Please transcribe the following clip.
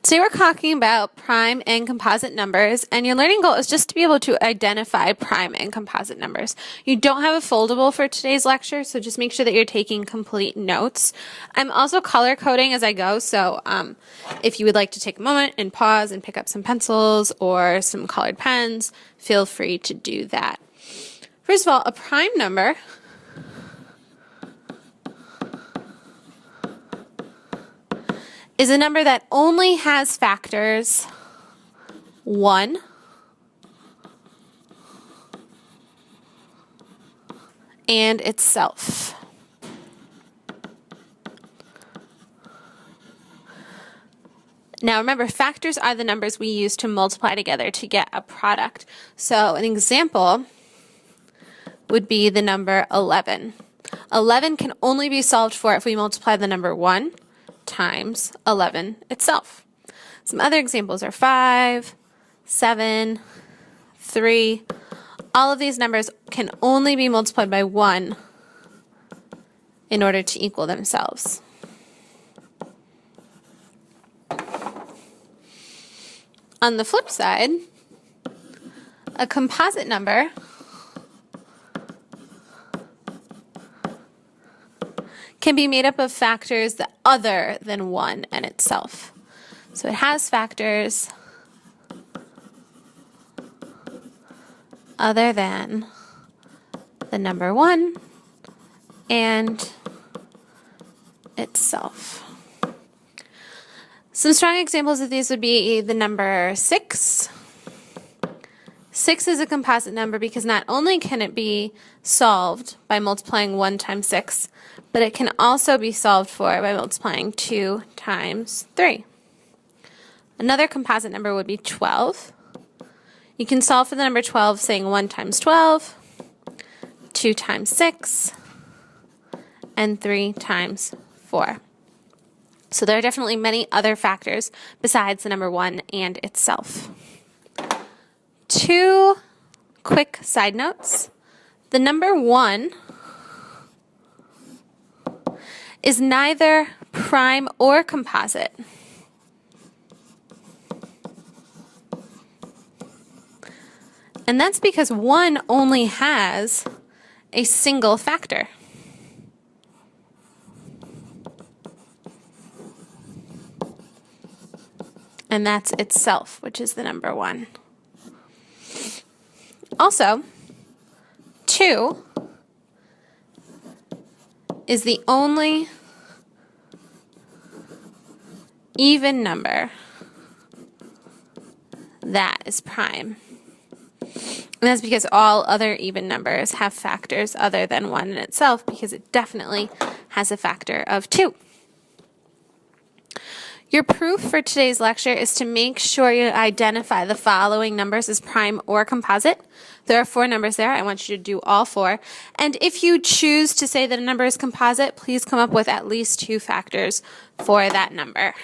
Today we're talking about prime and composite numbers, and your learning goal is just to be able to identify prime and composite numbers. You don't have a foldable for today's lecture, so just make sure that you're taking complete notes. I'm also color coding as I go, so if you would like to take a moment and pause and pick up some pencils or some colored pens, feel free to do that. First of all, a prime number is a number that only has factors 1, and itself. Now remember, factors are the numbers we use to multiply together to get a product. So an example would be the number 11. 11 can only be solved for if we multiply the number 1 times 11 itself. Some other examples are 5, 7, 3. All of these numbers can only be multiplied by 1 in order to equal themselves. On the flip side, a composite number can be made up of factors other than 1 and itself. So it has factors other than the number 1 and itself. Some strong examples of these would be the number 6. 6 is a composite number because not only can it be solved by multiplying 1 times 6, but it can also be solved for by multiplying 2 times 3. Another composite number would be 12. You can solve for the number 12 saying 1 times 12, 2 times 6, and 3 times 4. So there are definitely many other factors besides the number 1 and itself. 2 quick side notes. The number 1 is neither prime or composite. And that's because 1 only has a single factor. And that's itself, which is the number 1. Also, 2 is the only even number that is prime. And that's because all other even numbers have factors other than 1 in itself, because it definitely has a factor of 2. Your proof for today's lecture is to make sure you identify the following numbers as prime or composite. There are 4 numbers there. I want you to do all 4. And if you choose to say that a number is composite, please come up with at least 2 factors for that number.